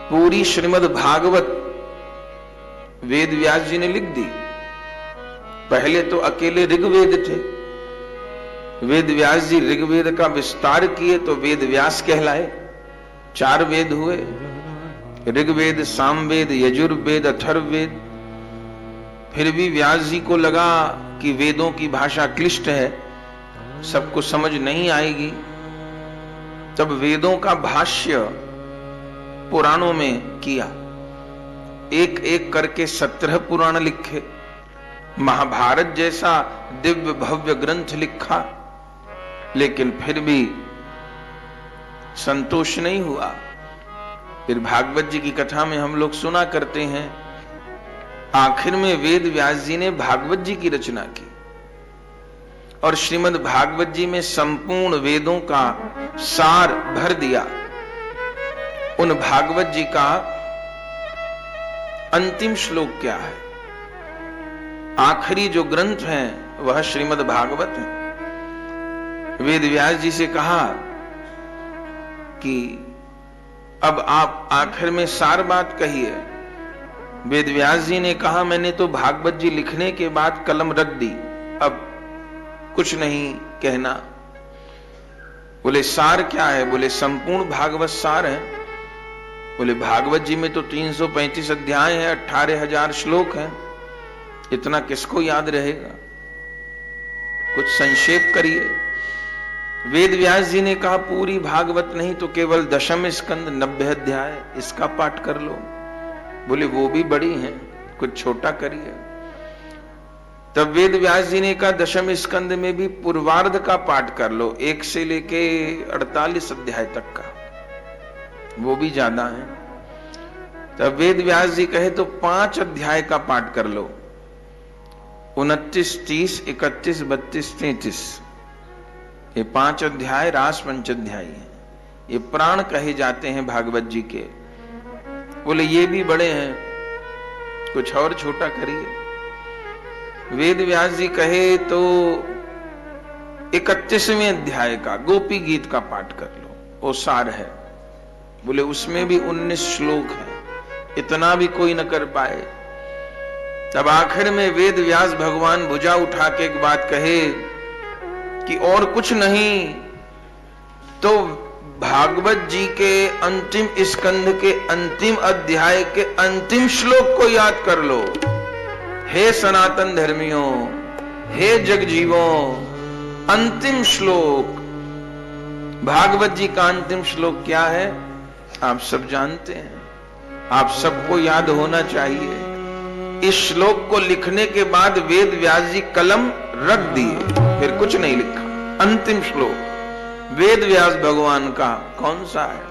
पूरी श्रीमद् भागवत वेद व्यास जी ने लिख दी। पहले तो अकेले ऋग्वेद थे, वेद व्यास जी ऋग्वेद का विस्तार किए तो वेद व्यास कहलाए। 4 वेद हुए, ऋग्वेद, सामवेद, यजुर्वेद, अथर्ववेद। फिर भी व्यास जी को लगा कि वेदों की भाषा क्लिष्ट है, सबको समझ नहीं आएगी। तब वेदों का भाष्य पुराणों में किया, एक एक करके 17 पुराण लिखे, महाभारत जैसा दिव्य भव्य ग्रंथ लिखा। लेकिन फिर भी संतोष नहीं हुआ। फिर भागवत जी की कथा में हम लोग सुना करते हैं, आखिर में वेद व्यास जी ने भागवत जी की रचना की और श्रीमद् भागवत जी में संपूर्ण वेदों का सार भर दिया। उन भागवत जी का अंतिम श्लोक क्या है? आखिरी जो ग्रंथ है वह श्रीमद् भागवत है। वेद व्यास जी से कहा कि अब आप आखिर में सार बात कहिए। वेद व्यास जी ने कहा, मैंने तो भागवत जी लिखने के बाद कलम रख दी, अब कुछ नहीं कहना। बोले सार क्या है? बोले संपूर्ण भागवत सार है। बोले भागवत जी में तो 335 अध्याय हैं, 18,000 श्लोक हैं, इतना किसको याद रहेगा? कुछ संक्षेप करिए। वेद व्यास जी ने कहा, पूरी भागवत नहीं तो केवल दशम स्कंद 90 अध्याय, इसका पाठ कर लो। बोले वो भी बड़ी हैं, कुछ छोटा करिए। तब वेद व्यास जी ने कहा, दशम स्कंद में भी पूर्वार्ध का पाठ कर लो, 1 से लेके 48 अध्याय तक का, वो भी ज्यादा है। तब वेद व्यास जी कहे तो 5 अध्याय का पाठ कर लो, 29, 30, 31, 32, 33, ये 5 अध्याय रास पंचाध्यायी हैं। ये प्राण कहे जाते हैं भागवत जी के। बोले ये भी बड़े हैं, कुछ और छोटा करिए। वेद व्यास जी कहे तो 31वें अध्याय का गोपी गीत का पाठ कर लो, वो सार है। बोले उसमें भी 19 श्लोक है, इतना भी कोई न कर पाए। तब आखिर में वेद व्यास भगवान भुजा उठा के एक बात कहे कि और कुछ नहीं तो भागवत जी के अंतिम स्कंध के अंतिम अध्याय के अंतिम श्लोक को याद कर लो। हे सनातन धर्मियों, हे जगजीवों, अंतिम श्लोक भागवत जी का अंतिम श्लोक क्या है आप सब जानते हैं, आप सबको याद होना चाहिए। इस श्लोक को लिखने के बाद वेद व्यास जी कलम रख दिए, फिर कुछ नहीं लिखा। अंतिम श्लोक वेद व्यास भगवान का कौन सा है?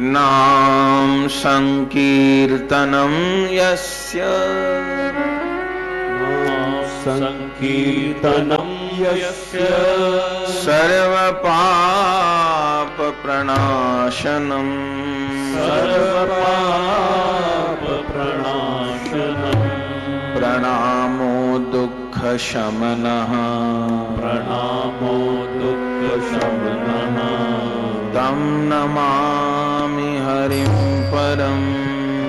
नाम संकीर्तनम यस्य, संकीर्तनम यस्य सर्व पाप प्रणाशनम, सर्व पाप प्रणाशनम, प्रणामो दुःख शमनः, प्रणामो दुःख शमनः, तं नमामि हरिं परम,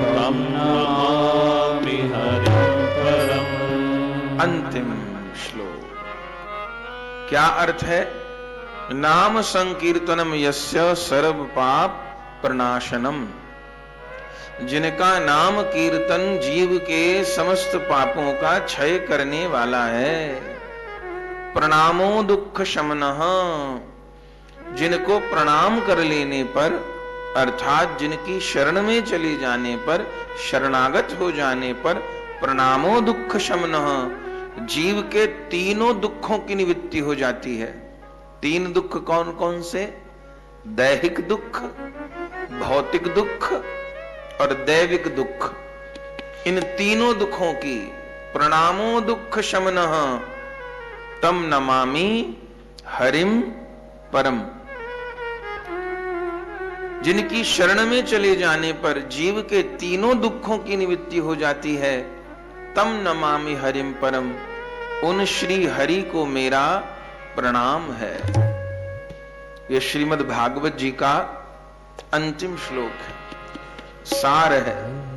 तं नमामि हरिं परम। अंतिम श्लोक क्या अर्थ है? नाम संकीर्तनम यस्य सर्व पाप प्रणाशनम, जिनका नाम कीर्तन जीव के समस्त पापों का क्षय करने वाला है। प्रणामो दुःख शमनः, जिनको प्रणाम कर लेने पर अर्थात जिनकी शरण में चले जाने पर, शरणागत हो जाने पर, प्रणामो दुःख शमनः, जीव के तीनों दुखों की निवृत्ति हो जाती है। 3 दुख कौन कौन से? दैहिक दुख, भौतिक दुख और दैविक दुख। इन तीनों दुखों की प्रणामो दुःख शमनः तम नमामि हरिम परम, जिनकी शरण में चले जाने पर जीव के तीनों दुखों की निवृत्ति हो जाती है, तम नमामि हरिम परम, उन श्री हरि को मेरा प्रणाम है। यह श्रीमद् भागवत जी का अंतिम श्लोक है। सार है।